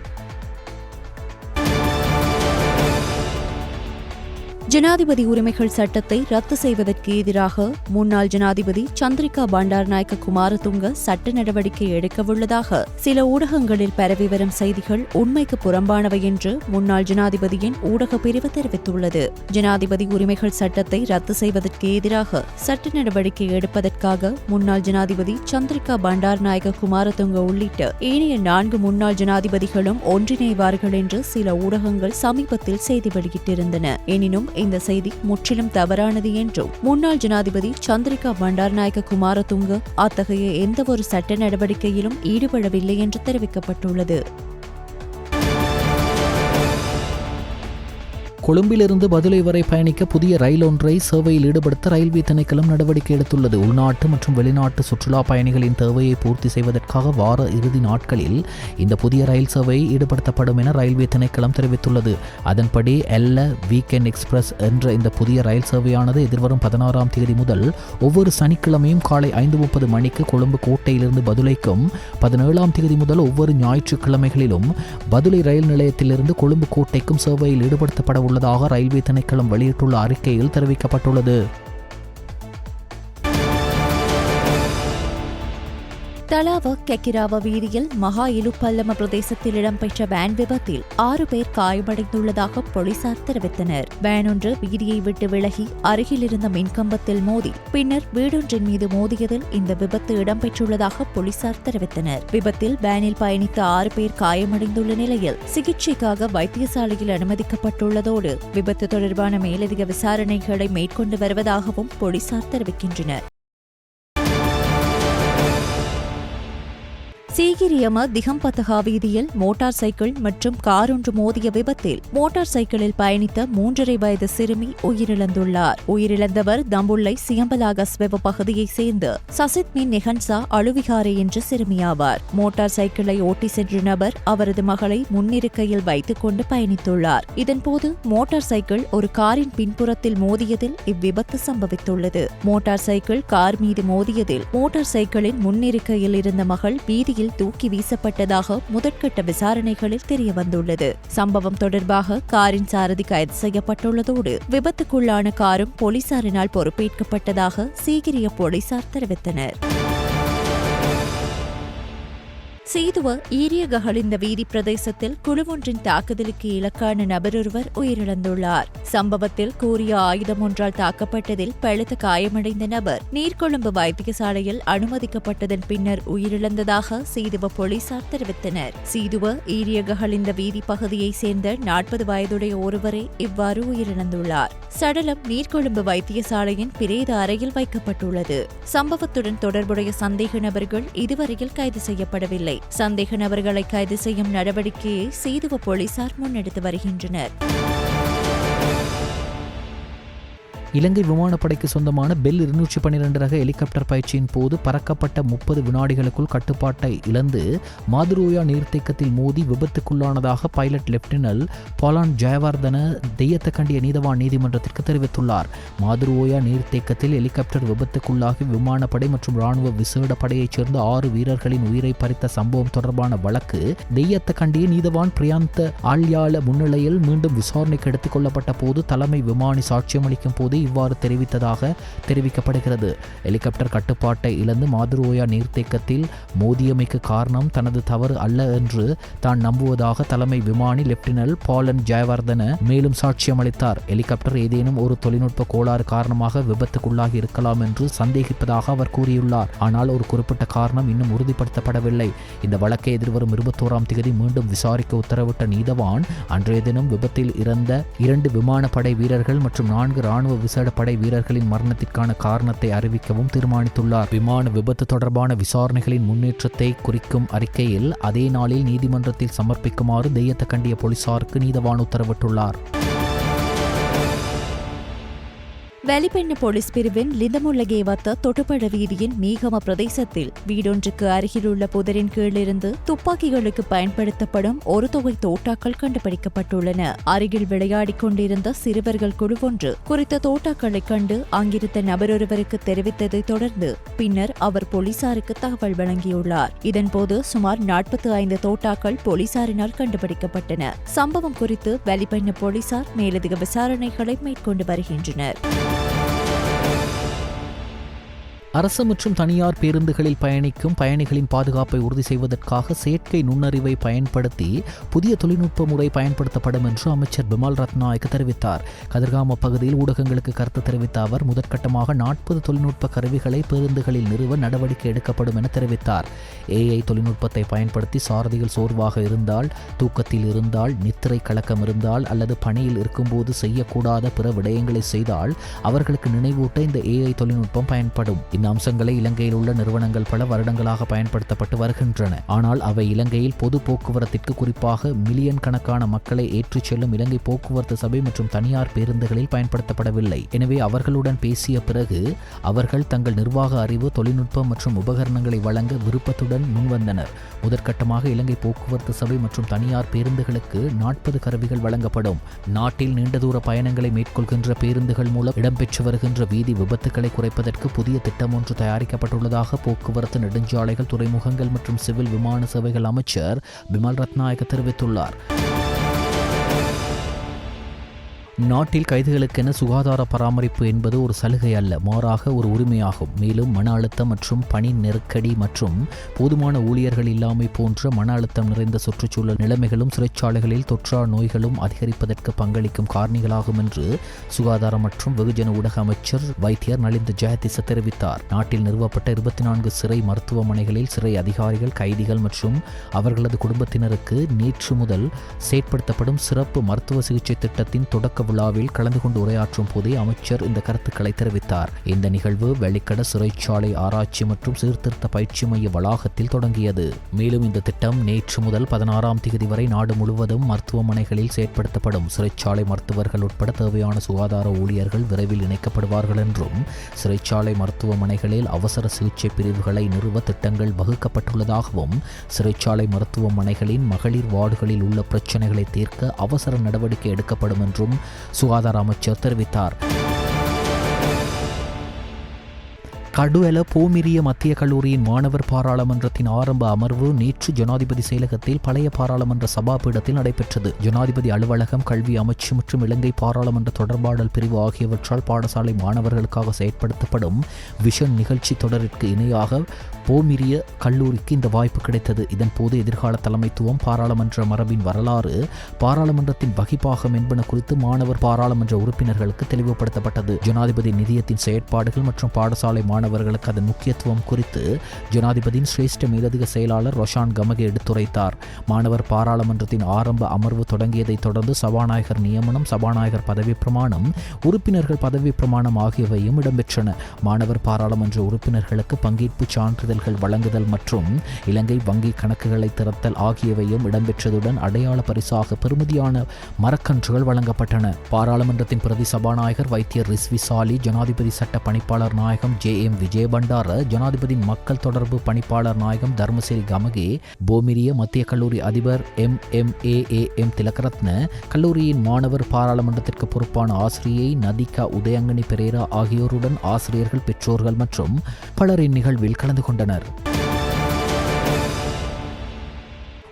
ஜனாதிபதி உரிமைகள் சட்டத்தை ரத்து செய்வதற்கு எதிராக முன்னாள் ஜனாதிபதி சந்திரிகா பண்டாரநாயக்க குமாரதுங்க சட்ட நடவடிக்கை எடுக்கவுள்ளதாக சில ஊடகங்களில் பரவி வரும் செய்திகள் உண்மைக்கு புறம்பானவை என்று முன்னாள் ஜனாதிபதியின் ஊடக பிரிவு தெரிவித்துள்ளது. ஜனாதிபதி உரிமைகள் சட்டத்தை ரத்து செய்வதற்கு எதிராக சட்ட நடவடிக்கை எடுப்பதற்காக முன்னாள் ஜனாதிபதி சந்திரிகா பண்டாரநாயக்க குமாரதுங்க உள்ளிட்ட ஏனைய 4 முன்னாள் ஜனாதிபதிகளும் ஒன்றிணைவார்கள் என்று சில ஊடகங்கள் சமீபத்தில் செய்தி வெளியிட்டிருந்தன. எனினும் இந்த செய்தி முற்றிலும் தவறானது என்றும் முன்னாள் ஜனாதிபதி சந்திரிகா பண்டாரநாயக்க குமாரதுங்க அத்தகைய எந்தவொரு சட்ட நடவடிக்கையிலும் ஈடுபடவில்லை என்று தெரிவிக்கப்பட்டுள்ளது. கொழும்பிலிருந்து பதுளை வரை பயணிக்க புதிய ரயில் ஒன்றை சேவையில் ஈடுபடுத்த ரயில்வே திணைக்களம் நடவடிக்கை எடுத்துள்ளது. உள்நாட்டு மற்றும் வெளிநாட்டு சுற்றுலா பயணிகளின் தேவையை பூர்த்தி செய்வதற்காக வார இறுதி நாட்களில் இந்த புதிய ரயில் சேவை ஈடுபடுத்தப்படும் என ரயில்வே திணைக்களம் தெரிவித்துள்ளது. அதன்படி வீக்கெண்ட் எக்ஸ்பிரஸ் என்ற இந்த புதிய ரயில் சேவையானது எதிர்வரும் 16ஆம் தேதி முதல் ஒவ்வொரு சனிக்கிழமையும் காலை 5:30 மணிக்கு கொழும்பு கோட்டையிலிருந்து பதுளைக்கும், 17ஆம் தேதி முதல் ஒவ்வொரு ஞாயிற்றுக்கிழமைகளிலும் பதுளை ரயில் நிலையத்திலிருந்து கொழும்பு கோட்டைக்கும் சேவையில் ஈடுபடுத்தப்பட உள்ளதாக ரயில்வே திணைக்களம் வெளியிட்டுள்ள அறிக்கையில் தெரிவிக்கப்பட்டுள்ளது. தலாவ கெக்கிராவ வீதியில் மகா இலுப்பல்லம பிரதேசத்தில் இடம்பெற்ற வேன் விபத்தில் 6 பேர் காயமடைந்துள்ளதாக போலீசார் தெரிவித்தனர். வேன் ஒன்று வீதியை விட்டு விலகி அருகில் இருந்த மின்கம்பத்தில் மோதி பின்னர் வீடொன்றின் மீது மோதியதில் இந்த விபத்து இடம்பெற்றுள்ளதாக போலீசார் தெரிவித்தனர். விபத்தில் வேனில் பயணித்த 6 பேர் காயமடைந்துள்ள நிலையில் சிகிச்சைக்காக வைத்தியசாலையில் அனுமதிக்கப்பட்டுள்ளதோடு விபத்து தொடர்பான மேலதிக விசாரணைகளை மேற்கொண்டு வருவதாகவும் போலீசார் தெரிவிக்கின்றனர். சீகிரியம திகம்பதகா வீதியில் மோட்டார் சைக்கிள் மற்றும் கார் ஒன்று மோதிய விபத்தில் மோட்டார் சைக்கிளில் பயணித்த 3.5 வயது சிறுமி உயிரிழந்துள்ளார். உயிரிழந்தவர் தம்புள்ளை சியம்பலாகஸ்வெவ பகுதியைச் சேர்ந்த சசித்மின் நெஹன்சா அழுவிகாரே என்ற சிறுமியாவார். மோட்டார் சைக்கிளை ஓட்டி சென்ற நபர் அவரது மகளை முன்னிருக்கையில் வைத்துக் கொண்டு பயணித்துள்ளார். இதன்போது மோட்டார் சைக்கிள் ஒரு காரின் பின்புறத்தில் மோதியதில் இவ்விபத்து சம்பவித்துள்ளது. மோட்டார் சைக்கிள் கார் மீது மோதியதில் மோட்டார் சைக்கிளின் முன்னிருக்கையில் இருந்த மகள் வீதியில் தூக்கி வீசப்பட்டதாக முதற்கட்ட விசாரணைகளில் தெரியவந்துள்ளது. சம்பவம் தொடர்பாக காரின் சாரதி கைது செய்யப்பட்டுள்ளதோடு விபத்துக்குள்ளான காரும் போலீசாரினால் பொறுப்பேற்கப்பட்டதாக சீகிரிய போலீசார் தெரிவித்தனர். சீதுவ ஈரியகஹளிந்த வீதி பிரதேசத்தில் குழுவொன்றின் தாக்குதலுக்கு இலக்கான நபரொருவர் உயிரிழந்துள்ளார். சம்பவத்தில் கூறிய ஆயுதம் ஒன்றால் தாக்கப்பட்டதில் பழுத்த காயமடைந்த நபர் நீர்கொழும்பு வைத்தியசாலையில் அனுமதிக்கப்பட்டதன் பின்னர் உயிரிழந்ததாக சீதுவ போலீசார் தெரிவித்தனர். சீதுவ ஈரியகஹளிந்த வீதி பகுதியைச் சேர்ந்த 40 வயதுடைய ஒருவரே இவ்வாறு உயிரிழந்துள்ளார். சடலம் நீர்கொழும்பு வைத்தியசாலையின் பிரேத அறையில் வைக்கப்பட்டுள்ளது. சம்பவத்துடன் தொடர்புடைய சந்தேக நபர்கள் இதுவரையில் கைது செய்யப்படவில்லை. சந்தேக நபர்களை கைது செய்யும் நடவடிக்கையை சீதுவ போலீசார் முன்னெடுத்து வருகின்றனர். இலங்கை விமானப்படைக்கு சொந்தமான பெல் 212 ரக ஹெலிகாப்டர் பயிற்சியின் போது பறக்கப்பட்ட 30 வினாடிகளுக்குள் கட்டுப்பாட்டை இழந்து மாதுரோயா நீர்த்தேக்கத்தில் மோதி விபத்துக்குள்ளானதாக பைலட் லெப்டினல் பாலான் ஜெயவர்தன தெய்யத்தக்கண்டிய நீதவான் நீதிமன்றத்திற்கு தெரிவித்துள்ளார். மாதுரோயா நீர்த்தேக்கத்தில் ஹெலிகாப்டர் விபத்துக்குள்ளாகி விமானப்படை மற்றும் ராணுவ விசேட படையைச் சேர்ந்த 6 வீரர்களின் உயிரை பறித்த சம்பவம் தொடர்பான வழக்கு தெய்யத்தக்கண்டிய நீதவான் பிரியாந்த ஆல்யால முன்னிலையில் மீண்டும் விசாரணைக்கு எடுத்துக் கொள்ளப்பட்ட போது தலைமை விமானி சாட்சியமளிக்கும் போது இவ்வாறு தெரிவித்ததாக தெரிவிக்கப்படுகிறது. ஹெலிகாப்டர் கட்டுப்பாட்டை இழந்து மாதுரோயா நீர்த்தேக்கத்தில் மோதியமைக்கு காரணம் தனது தவறு அல்ல என்று தான் நம்புவதாக தலைமை விமானி லெப்டினல் பாலன் ஜெயவர்தன மேலும் சாட்சியம் அளித்தார். ஹெலிகாப்டர் ஏதேனும் ஒரு தொழில்நுட்ப கோளாறு காரணமாக விபத்துக்குள்ளாகி இருக்கலாம் என்று சந்தேகிப்பதாக அவர் கூறியுள்ளார். ஆனால் ஒரு குறிப்பிட்ட காரணம் இன்னும் உறுதிப்படுத்தப்படவில்லை. இந்த வழக்கை எதிர்வரும் 21ஆம் தேதி மீண்டும் விசாரிக்க உத்தரவிட்ட நீதவான் அன்றைய தினம் விபத்தில் இறந்த 2 விமானப்படை வீரர்கள் மற்றும் 4 இராணுவ விசேட படை வீரர்களின் மரணத்திற்கான காரணத்தை அறிவிக்கவும் தீர்மானித்துள்ளார். விமான விபத்து தொடர்பான விசாரணைகளின் முன்னேற்றத்தை குறிக்கும் அறிக்கையில் அதே நாளில் நீதிமன்றத்தில் சமர்ப்பிக்குமாறு தெய்யத்தக்கண்டிய போலீசாருக்கு நீதவான் உத்தரவிட்டுள்ளார். වැලිපෙන්න பொலிஸ் பிரிவின் லிந்தமுல்லகேவத்த தொட்டுப்பட வீதியின் மீகம பிரதேசத்தில் வீடொன்றுக்கு அருகிலுள்ள புதரின் கீழிருந்து துப்பாக்கிகளுக்கு பயன்படுத்தப்படும் ஒரு தொகை தோட்டாக்கள் கண்டுபிடிக்கப்பட்டுள்ளன. அருகில் விளையாடிக் கொண்டிருந்த சிறுவர்கள் குழுவொன்று குறித்த தோட்டாக்களை கண்டு அங்கிருந்த நபரொருவருக்கு தெரிவித்ததை தொடர்ந்து பின்னர் அவர் போலீசாருக்கு தகவல் வழங்கியுள்ளார். இதன்போது சுமார் 45 தோட்டாக்கள் போலீசாரினால் கண்டுபிடிக்கப்பட்டன. சம்பவம் குறித்து වැලිපෙන්න போலீசார் மேலதிக விசாரணைகளை மேற்கொண்டு வருகின்றனர். அரசு மற்றும் தனியார் பேருந்துகளில் பயணிக்கும் பயணிகளின் பாதுகாப்பை உறுதி செய்வதற்காக செயற்கை நுண்ணறிவை பயன்படுத்தி புதிய தொழில்நுட்ப முறை பயன்படுத்தப்படும் என்று அமைச்சர் பிமல் ரத்நாயக்க தெரிவித்தார். கதிர்காம பகுதியில் ஊடகங்களுக்கு கருத்து தெரிவித்த அவர் முதற்கட்டமாக 40 தொழில்நுட்ப கருவிகளை பேருந்துகளில் நிறுவ நடவடிக்கை எடுக்கப்படும் என தெரிவித்தார். AI தொழில்நுட்பத்தை பயன்படுத்தி சாரதிகள் சோர்வாக இருந்தால், தூக்கத்தில் இருந்தால், நித்திரை கலக்கம் இருந்தால் அல்லது பணியில் இருக்கும்போது செய்யக்கூடாத பிற விடயங்களை செய்தால் அவர்களுக்கு நினைவூட்ட இந்த AI தொழில்நுட்பம் பயன்படும். அம்சங்களை இலங்கையில் உள்ள நிறுவனங்கள் பல வருடங்களாக பயன்படுத்தப்பட்டு வருகின்றன. ஆனால் அவை இலங்கையில் பொது போக்குவரத்திற்கு குறிப்பாக மில்லியன் கணக்கான மக்களை ஏற்றிச் செல்லும் இலங்கை போக்குவரத்து சபை மற்றும் தனியார் பேருந்துகளில் பயன்படுத்தப்படவில்லை. எனவே அவர்களுடன் பேசிய பிறகு அவர்கள் தங்கள் நிர்வாக அறிவு, தொழில்நுட்பம் மற்றும் உபகரணங்களை வழங்க விருப்பத்துடன் முன்வந்தனர். முதற்கட்டமாக இலங்கை போக்குவரத்து சபை மற்றும் தனியார் பேருந்துகளுக்கு 40 கருவிகள் வழங்கப்படும். நாட்டில் நீண்ட தூர பயணங்களை மேற்கொள்கின்ற பேருந்துகள் மூலம் இடம்பெற்று வருகின்ற வீதி விபத்துக்களை குறைப்பதற்கு புதிய திட்டம் ஒன்று தயாரிக்கப்பட்டுள்ளதாக போக்குவரத்து, நெடுஞ்சாலைகள், துறைமுகங்கள் மற்றும் சிவில் விமான சேவைகள் அமைச்சர் பிமல் ரத்நாயக்க தெரிவித்துள்ளார். நாட்டில் கைதிகளுக்கென சுகாதார பராமரிப்பு என்பது ஒரு சலுகை அல்ல, மாறாக ஒரு உரிமையாகும். மேலும் மன அழுத்தம் மற்றும் பணி நெருக்கடி மற்றும் போதுமான ஊழியர்கள் இல்லாமை போன்ற மன அழுத்தம் நிறைந்த சுற்றுச்சூழல் நிலைமைகளும் சிறைச்சாலைகளில் தொற்றா நோய்களும் அதிகரிப்பதற்கு பங்களிக்கும் காரணிகளாகும் என்று சுகாதார மற்றும் வெகுஜன ஊடக அமைச்சர் வைத்தியர் நலிந்த ஜெயதிச தெரிவித்தார். நாட்டில் நிறுவப்பட்ட 24 சிறை மருத்துவமனைகளில் சிறை அதிகாரிகள், கைதிகள் மற்றும் அவர்களது குடும்பத்தினருக்கு நேற்று முதல் செயற்படுத்தப்படும் சிறப்பு மருத்துவ சிகிச்சை திட்டத்தின் தொடக்க விழாவில் கலந்து கொண்டு உரையாற்றும் போதே அமைச்சர் இந்த கருத்துக்களை தெரிவித்தார். இந்த நிகழ்வு வெள்ளிக்கட சிறைச்சாலை ஆராய்ச்சி மற்றும் சீர்திருத்த பயிற்சி மைய வளாகத்தில் தொடங்கியது. மேலும் இந்த திட்டம் நேற்று முதல் 16ஆம் தேதி வரை நாடு முழுவதும் மருத்துவமனைகளில் செயற்படுத்தப்படும். சிறைச்சாலை மருத்துவர்கள் உட்பட தேவையான சுகாதார ஊழியர்கள் விரைவில் இணைக்கப்படுவார்கள் என்றும், சிறைச்சாலை மருத்துவமனைகளில் அவசர சிகிச்சை பிரிவுகளை நிறுவ திட்டங்கள் வகுக்கப்பட்டுள்ளதாகவும், சிறைச்சாலை மருத்துவமனைகளின் மகளிர் வார்டுகளில் உள்ள பிரச்சினைகளை தீர்க்க அவசர நடவடிக்கை எடுக்கப்படும் என்றும் சுகாதார அமைச்சர் தெரிவித்தார். கடுவெல போமிரிய மத்திய கல்லூரியின் மாணவர் பாராளுமன்றத்தின் ஆரம்ப அமர்வு நேற்று ஜனாதிபதி செயலகத்தில் பழைய பாராளுமன்ற சபாபீடத்தில் நடைபெற்றது. ஜனாதிபதி அலுவலகம், கல்வி அமைச்சு மற்றும் இலங்கை பாராளுமன்ற தொடர்பாடல் பிரிவு ஆகியவற்றால் பாடசாலை மாணவர்களுக்காக செயற்படுத்தப்படும் விஷன் நிகழ்ச்சி தொடரிற்கு இணையாக போமிரிய கல்லூரிக்கு இந்த வாய்ப்பு கிடைத்தது. இதன்போது எதிர்கால தலைமைத்துவம், பாராளுமன்ற மரபின் வரலாறு, பாராளுமன்றத்தின் வகிப்பாகம் என்பன குறித்து மாணவர் பாராளுமன்ற உறுப்பினர்களுக்கு தெளிவுபடுத்தப்பட்டது. ஜனாதிபதி நிதியத்தின் செயற்பாடுகள் மற்றும் பாடசாலை மாணவர்களுக்கு அதன் முக்கியத்துவம் குறித்து ஜனாதிபதியின் சிரேஷ்ட மேலதிக செயலாளர் ரொஷான் கமகே எடுத்துரைத்தார். மாணவர் பாராளுமன்றத்தின் ஆரம்ப அமர்வு தொடங்கியதைத் தொடர்ந்து சபாநாயகர் நியமனம், சபாநாயகர் பதவி பிரமாணம், உறுப்பினர்கள் பதவி பிரமாணம் ஆகியவையும் இடம்பெற்றன. மாணவர் பாராளுமன்ற உறுப்பினர்களுக்கு பங்கேற்பு சான்றிதழ்கள் வழங்குதல் மற்றும் இலங்கை வங்கி கணக்குகளை திறத்தல் ஆகியவையும் இடம்பெற்றதுடன் அடையாள பரிசாக பெறுமதியான மரக்கன்றுகள் வழங்கப்பட்டன. பாராளுமன்றத்தின் பிரதி சபாநாயகர் வைத்தியர் ரிஸ்வி சாலி, ஜனாதிபதி சட்ட பணிப்பாளர் நாயகம் JM விஜயபண்டார, ஜனாதிபதியின் மக்கள் தொடர்பு பணிப்பாளர் நாயகம் தர்மசிறி கமகே, போமிரிய மத்திய கல்லூரி அதிபர் MMAAM திலகரத்ன, கல்லூரியின் மாணவர் பாராளுமன்றத்திற்கு பொறுப்பான ஆசிரியை நதிகா உதயங்கனி பெரேரா ஆகியோருடன் ஆசிரியர்கள், பெற்றோர்கள் மற்றும் பலர் இந்நிகழ்வில் கலந்து கொண்டனர்.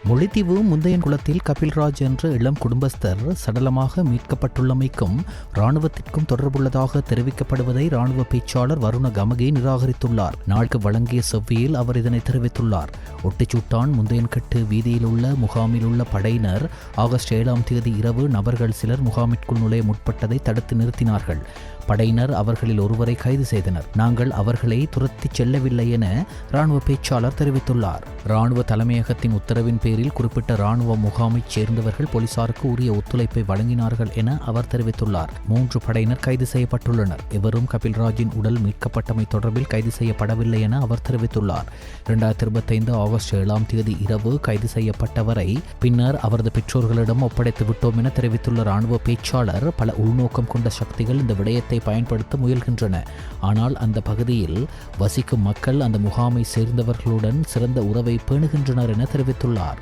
முல்லைத்தீவு முந்தையன்குளத்தில் கபில்ராஜ் என்ற இளம் குடும்பஸ்தர் சடலமாக மீட்கப்பட்டுள்ளமைக்கும் இராணுவத்திற்கும் தொடர்புள்ளதாக தெரிவிக்கப்படுவதை இராணுவ பேச்சாளர் வருண கமகே நிராகரித்துள்ளார். நாளுக்கு வழங்கிய செவ்வியில் அவர் இதனை தெரிவித்துள்ளார். ஒட்டிச்சூட்டான் முந்தையன்கட்டு வீதியில் உள்ள முகாமில் உள்ள படையினர் ஆகஸ்ட் 7ஆம் தேதி இரவு நபர்கள் சிலர் முகாமிற்குள் நுழைய முற்பட்டதை தடுத்து நிறுத்தினார்கள். படையினர் அவர்களில் ஒருவரை கைது செய்தனர். நாங்கள் அவர்களை துரத்திச் செல்லவில்லை என இராணுவ பேச்சாளர் தெரிவித்துள்ளார். இராணுவ தலைமையகத்தின் உத்தரவின் பேரில் குறிப்பிட்ட இராணுவ முகாமைச் சேர்ந்தவர்கள் போலீசாருக்கு உரிய ஒத்துழைப்பை வழங்கினார்கள் என அவர் தெரிவித்துள்ளார். 3 படையினர் கைது செய்யப்பட்டுள்ளனர். எவரும் கபில்ராஜின் உடல் மீட்கப்பட்டமை தொடர்பில் கைது செய்யப்படவில்லை என அவர் தெரிவித்துள்ளார். 2025 ஆகஸ்ட் 7ஆம் தேதி இரவு கைது செய்யப்பட்டவரை பின்னர் அவரது பெற்றோர்களிடம் ஒப்படைத்து விட்டோம் என தெரிவித்துள்ள இராணுவ பேச்சாளர், பல உள்நோக்கம் கொண்ட சக்திகள் இந்த விடயத்தை பயன்படுத்த முயல்கின்றன. ஆனால் அந்த பகுதியில் வசிக்கும் மக்கள் அந்த முகாமை சேர்ந்தவர்களுடன் சிறந்த உறவை பேணுகின்றனர் என தெரிவித்துள்ளார்.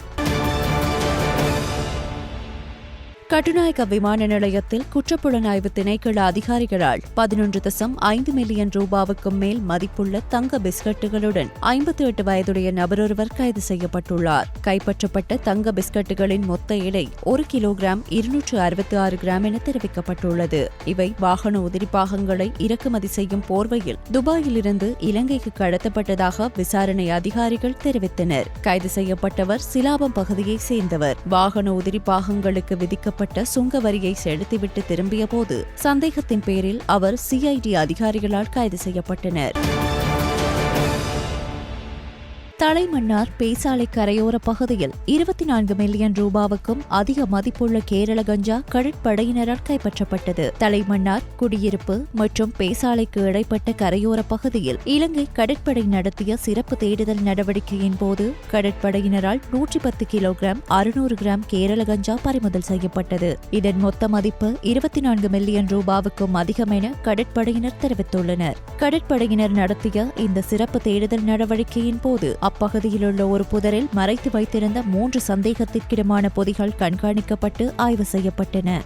கட்டுநாயக்க விமான நிலையத்தில் குற்றப்புலனாய்வு திணைக்கள அதிகாரிகளால் 11.5 மில்லியன் ரூபாவுக்கும் மேல் மதிப்புள்ள தங்க பிஸ்கட்டுகளுடன் 58 வயதுடைய நபரொருவர் கைது செய்யப்பட்டுள்ளார். கைப்பற்றப்பட்ட தங்க பிஸ்கட்டுகளின் மொத்த எடை 1 கிலோகிராம் 266 கிராம் என தெரிவிக்கப்பட்டுள்ளது. இவை வாகன உதிரிப்பாகங்களை இறக்குமதி செய்யும் போர்வையில் துபாயிலிருந்து இலங்கைக்கு கடத்தப்பட்டதாக விசாரணை அதிகாரிகள் தெரிவித்தனர். கைது செய்யப்பட்டவர் சிலாபம் பகுதியைச் சேர்ந்தவர். வாகன உதிரிப்பாகங்களுக்கு விதிக்கப்பட்ட சுங்க வரியை செலுத்திவிட்டு திரும்பிய போது சந்தேகத்தின் பேரில் அவர் சிஐடி அதிகாரிகளால் கைது செய்யப்பட்டனர். தலைமன்னார் பேசாலை கரையோர பகுதியில் 24 மில்லியன் ரூபாவுக்கும் அதிக மதிப்புள்ள கேரள கஞ்சா கடற்படையினரால் கைப்பற்றப்பட்டது. தலைமன்னார் குடியிருப்பு மற்றும் பேசாலைக்கு இடைப்பட்ட கரையோர பகுதியில் இலங்கை கடற்படை நடத்திய சிறப்பு தேடுதல் நடவடிக்கையின் போது கடற்படையினரால் 110 கிலோகிராம் 600 கிராம் கேரள கஞ்சா பறிமுதல் செய்யப்பட்டது. இதன் மொத்த மதிப்பு 24 மில்லியன் ரூபாவுக்கும் அதிகம் என கடற்படையினர் தெரிவித்துள்ளனர். கடற்படையினர் நடத்திய இந்த சிறப்பு தேடுதல் நடவடிக்கையின் போது அப்பகுதியிலுள்ள ஒரு புதரில் மறைத்து வைத்திருந்த 3 சந்தேகத்திற்கிடமான பொதிகள் கண்காணிக்கப்பட்டு ஆய்வு செய்யப்பட்டன.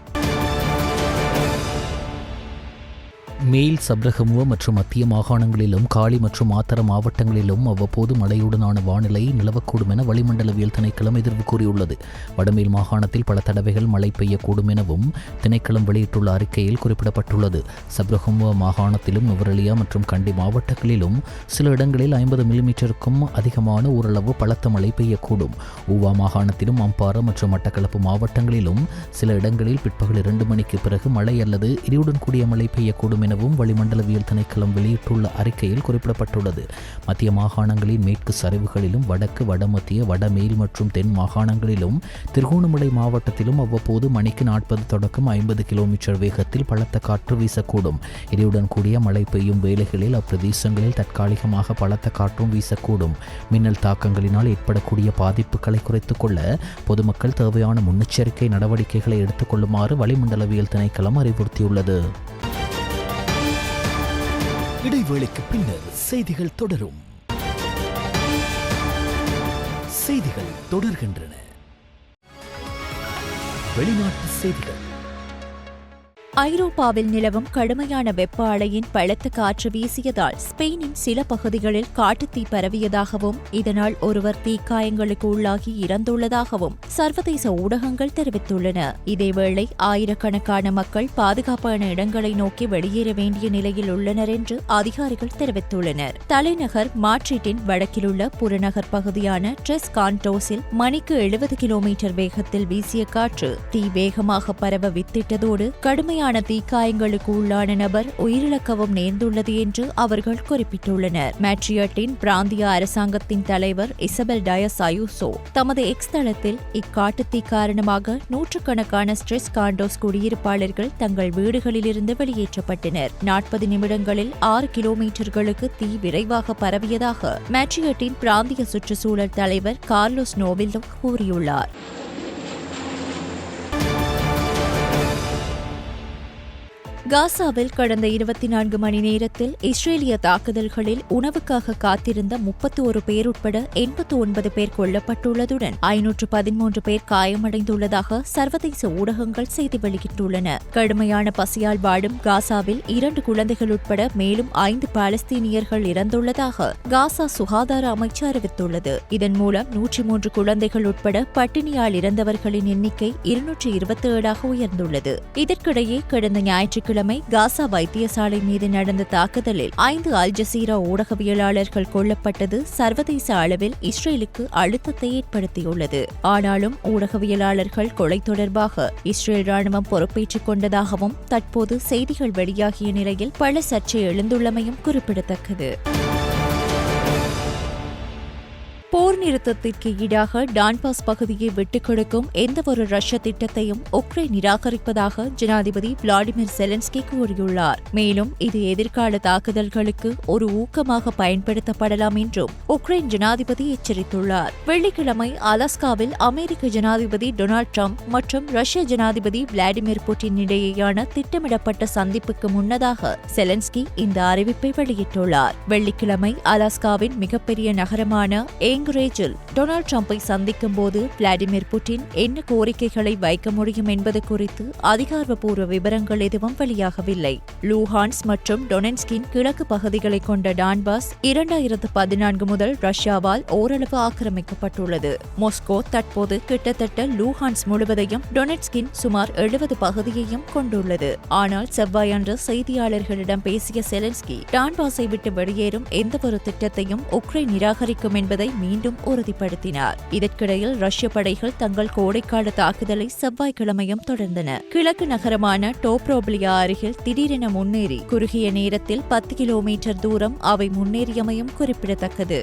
மேல் சப்ரகமுவ மற்றும் மத்திய மாகாணங்களிலும் காலி மற்றும் மாத்தர மாவட்டங்களிலும் அவ்வப்போது மழையுடனான வானிலை நிலவக்கூடும் என வளிமண்டலவியல் திணைக்களம் எதிர்வு கூறியுள்ளது. வடமேல் மாகாணத்தில் பல தடவைகள் மழை பெய்யக்கூடும் எனவும் திணைக்களம் வெளியிட்டுள்ள அறிக்கையில் குறிப்பிடப்பட்டுள்ளது. சப்ரகமுவ மாகாணத்திலும் நுவரெலியா மற்றும் கண்டி மாவட்டங்களிலும் சில இடங்களில் 50 மில்லிமீட்டருக்கும் அதிகமான ஓரளவு பலத்த மழை பெய்யக்கூடும். ஊவா மாகாணத்திலும் அம்பாறை மற்றும் மட்டக்களப்பு மாவட்டங்களிலும் சில இடங்களில் பிற்பகல் 2 மணிக்கு பிறகு மழை அல்லது இடியுடன் கூடிய மழை பெய்யக்கூடும் எனவும் வளிமண்டலவியல் திணைக்களம் வெளியிட்டுள்ள அறிக்கையில் குறிப்பிடப்பட்டுள்ளது. மத்திய மாகாணங்களின் மேற்கு சரிவுகளிலும் வடக்கு வடமத்திய வடமேல் மற்றும் தென் மாகாணங்களிலும் திருகோணமலை மாவட்டத்திலும் அவ்வப்போது மணிக்கு 40 தொடக்கம் 50 கிலோமீட்டர் வேகத்தில் பலத்த காற்று வீசக்கூடும். இடியுடன் கூடிய மழை பெய்யும் வேளைகளில் அப்பிரதேசங்களில் தற்காலிகமாக பலத்த காற்றும் வீசக்கூடும். மின்னல் தாக்கங்களினால் ஏற்படக்கூடிய பாதிப்புகளை குறைத்துக் கொள்ள பொதுமக்கள் தேவையான முன்னெச்சரிக்கை நடவடிக்கைகளை எடுத்துக் கொள்ளுமாறு வளிமண்டலவியல் திணைக்களம் அறிவுறுத்தியுள்ளது. இடைவேளைக்கு பின்னர் செய்திகள் தொடரும். செய்திகள் தொடர்கின்றன. வெளிநாட்டு செய்திகள். ஐரோப்பாவில் நிலவும் கடுமையான வெப்ப அலையின் பலத்த காற்று வீசியதால் ஸ்பெயினின் சில பகுதிகளில் காட்டுத்தீ பரவியதாகவும் இதனால் ஒருவர் தீக்காயங்களுக்கு உள்ளாகி இறந்துள்ளதாகவும் சர்வதேச ஊடகங்கள் தெரிவித்துள்ளன. இதேவேளை ஆயிரக்கணக்கான மக்கள் பாதுகாப்பான இடங்களை நோக்கி வெளியேற வேண்டிய நிலையில் உள்ளனர் என்று அதிகாரிகள் தெரிவித்துள்ளனர். தலைநகர் மாட்ரிட்டின் வடக்கிலுள்ள புறநகர் பகுதியான ட்ரெஸ் கான்டோஸில் மணிக்கு 70 கிலோமீட்டர் வேகத்தில் வீசிய காற்று தீ வேகமாக பரவ வித்திட்டதோடு கடுமையான தீக்காயங்களுக்கு உள்ளான நபர் உயிரிழக்கவும் நேர்ந்துள்ளது என்று அவர்கள் குறிப்பிட்டுள்ளனர். மேட்ரியட்டின் பிராந்திய அரசாங்கத்தின் தலைவர் இசபெல் டயஸ் அயூசோ தமது எக்ஸ் தளத்தில் இக்காட்டுத்தீ காரணமாக நூற்றுக்கணக்கான ஸ்ட்ரெஸ் காண்டோஸ் குடியிருப்பாளர்கள் தங்கள் வீடுகளிலிருந்து வெளியேற்றப்பட்டனர். 40 நிமிடங்களில் 6 கிலோமீட்டர்களுக்கு தீ விரைவாக பரவியதாக மேட்ரியட்டின் பிராந்திய சுற்றுச்சூழல் தலைவர் கார்லோஸ் நோவில்லோ கூறியுள்ளார். காசாவில் கடந்த 24 மணி நேரத்தில் இஸ்ரேலிய தாக்குதல்களில் உணவுக்காக காத்திருந்த 31 பேர் உட்பட 89 பேர் கொல்லப்பட்டுள்ளதுடன் 513 பேர் காயமடைந்துள்ளதாக சர்வதேச ஊடகங்கள் செய்தி வெளியிட்டுள்ளன. கடுமையான பசியால் வாடும் காசாவில் 2 குழந்தைகள் உட்பட மேலும் 5 பாலஸ்தீனியர்கள் இறந்துள்ளதாக காசா சுகாதார அமைச்சு அறிவித்துள்ளது. இதன் மூலம் 103 குழந்தைகள் உட்பட பட்டினியால் இறந்தவர்களின் எண்ணிக்கை 227ஆக உயர்ந்துள்ளது. இதற்கிடையே கடந்த ஞாயிற்றுக்கிழமை காசா வைத்தியசாலை மீது நடந்த தாக்குதலில் 5 அல் ஜசீரா ஊடகவியலாளர்கள் கொல்லப்பட்டது சர்வதேச அளவில் இஸ்ரேலுக்கு அழுத்தத்தை ஏற்படுத்தியுள்ளது. ஆனாலும் ஊடகவியலாளர்கள் கொலை தொடர்பாக இஸ்ரேல் ராணுவம் பொறுப்பேற்றுக் கொண்டதாகவும் தற்போது செய்திகள் வெளியாகிய நிலையில் பல சர்ச்சை எழுந்துள்ளமையும் குறிப்பிடத்தக்கது. போர் நிறுத்தத்திற்கு ஈடாக டான்பாஸ் பகுதியை விட்டுக் கொடுக்கும் எந்தவொரு ரஷ்ய திட்டத்தையும் உக்ரைன் நிராகரிப்பதாக ஜனாதிபதி விளாடிமிர் செலன்ஸ்கி கூறியுள்ளார். மேலும் இது எதிர்கால தாக்குதல்களுக்கு ஒரு ஊக்கமாக பயன்படுத்தப்படலாம் என்றும் உக்ரைன் ஜனாதிபதி எச்சரித்துள்ளார். வெள்ளிக்கிழமை அலாஸ்காவில் அமெரிக்க ஜனாதிபதி டொனால்ட் ட்ரம்ப் மற்றும் ரஷ்ய ஜனாதிபதி விளாடிமிர் புட்டின் இடையேயான திட்டமிடப்பட்ட சந்திப்புக்கு முன்னதாக செலன்ஸ்கி இந்த அறிவிப்பை வெளியிட்டுள்ளார். வெள்ளிக்கிழமை அலாஸ்காவின் மிகப்பெரிய நகரமான ஏங்கரேஜில் டொனால்ட் ட்ரம்பை சந்திக்கும் போது விளாடிமிர் புட்டின் என்ன கோரிக்கைகளை வைக்க முடியும் என்பது குறித்து அதிகாரப்பூர்வ விவரங்கள் எதுவும் வெளியாகவில்லை. லூஹான்ஸ் மற்றும் டொனெட்ஸ்கின் கிழக்கு பகுதிகளை கொண்ட டான்பாஸ் 2014 முதல் ரஷ்யாவால் ஓரளவு ஆக்கிரமிக்கப்பட்டுள்ளது. மாஸ்கோ தற்போது கிட்டத்தட்ட லூஹான்ஸ் முழுவதையும் டொனெட்ஸ்கின் சுமார் 70 பகுதியையும் கொண்டுள்ளது. ஆனால் செவ்வாயன்று செய்தியாளர்களிடம் பேசிய செலன்ஸ்கி டான்பாஸை விட்டு வெளியேறும் எந்தவொரு திட்டத்தையும் உக்ரைன் நிராகரிக்கும் என்பதை மீண்டும் உறுதிப்படுத்தினார். இதற்கிடையில் ரஷ்ய படைகள் தங்கள் கோடைக்கால தாக்குதலை செவ்வாய்க்கிழமையும் தொடர்ந்தன. கிழக்கு நகரமான டோப்ரோப்லியா அருகில் திடீரென முன்னேறி குறுகிய நேரத்தில் 10 கிலோமீட்டர் தூரம் அவை முன்னேறியமையும் குறிப்பிடத்தக்கது.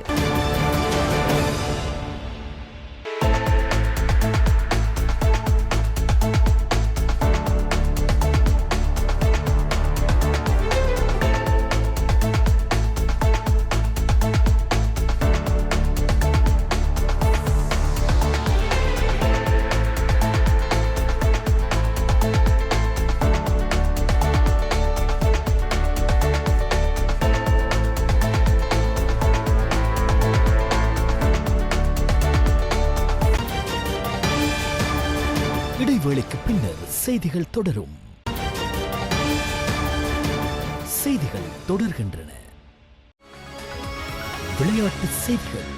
இடைவேளைக்கு பின்னர் செய்திகள் தொடரும். செய்திகள் தொடர்கின்றன. விளையாட்டு செய்திகள்.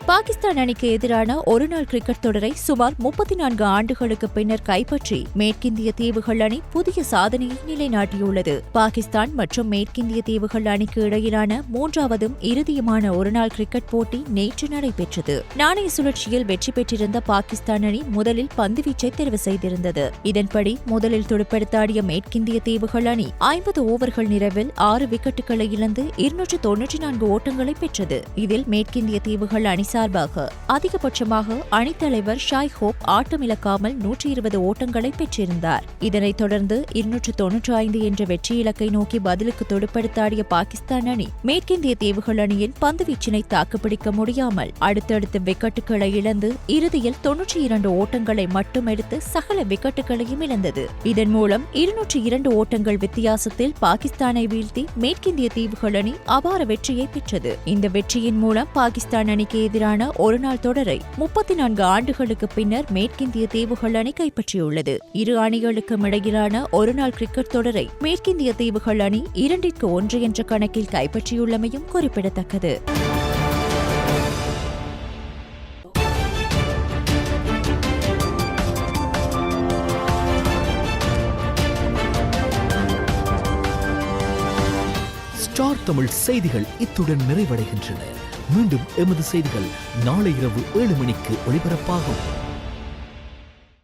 பாகிஸ்தான் அணிக்கு எதிரான ஒருநாள் கிரிக்கெட் தொடரை சுமார் 34 ஆண்டுகளுக்கு பின்னர் கைப்பற்றி மேற்கிந்திய தீவுகள் அணி புதிய சாதனையை நிலைநாட்டியுள்ளது. பாகிஸ்தான் மற்றும் மேற்கிந்திய தீவுகள் அணிக்கு இடையிலான 3வதும் இறுதியுமான ஒருநாள் கிரிக்கெட் போட்டி நேற்று நடைபெற்றது. நாணய சுழற்சியில் வெற்றி பெற்றிருந்த பாகிஸ்தான் அணி முதலில் பந்துவீச்சை தேர்வு செய்திருந்தது. இதன்படி முதலில் துடுப்படுத்தாடிய மேற்கிந்திய தீவுகள் அணி 50 ஓவர்கள் நிறைவில் 6 விக்கெட்டுகளை இழந்து 294 ஓட்டங்களை பெற்றது. இதில் மேற்கிந்திய தீவுகள் அணி சார்பாக அதிகபட்சமாக அணித்தலைவர் ஷாய் ஹோப் ஆட்டமிழக்காமல் 120 ஓட்டங்களை பெற்றிருந்தார். இதனைத் தொடர்ந்து 295 என்ற வெற்றி இலக்கை நோக்கி பதிலுக்கு துடுப்படுத்தாடிய பாகிஸ்தான் அணி மேற்கிந்திய தீவுகள் அணியின் பந்துவீச்சினை தாக்குப்பிடிக்க முடியாமல் அடுத்தடுத்து விக்கெட்டுகளை இழந்து இறுதியில் 92 ஓட்டங்களை மட்டும் எடுத்து சகல விக்கெட்டுகளையும் இழந்தது. இதன் மூலம் 202 ஓட்டங்கள் வித்தியாசத்தில் பாகிஸ்தானை வீழ்த்தி மேற்கிந்திய தீவுகள் அணி அபார வெற்றியை பெற்றது. இந்த வெற்றியின் மூலம் பாகிஸ்தான் அணிக்கு எதிரான ஒருநாள் தொடரை 34 ஆண்டுகளுக்கு பின்னர் மேற்கிந்திய தீவுகள் அணி கைப்பற்றியுள்ளது. இரு அணிகளுக்கும் இடையிலான ஒருநாள் கிரிக்கெட் தொடரை மேற்கிந்திய தீவுகள் அணி 2-1 என்ற கணக்கில் கைப்பற்றியுள்ளமையும் குறிப்பிடத்தக்கது. ஸ்டார் தமிழ் செய்திகள் இத்துடன் நிறைவடைகின்றன. மீண்டும் எமது செய்திகள் நாளை இரவு 7 மணிக்கு ஒளிபரப்பாகும்.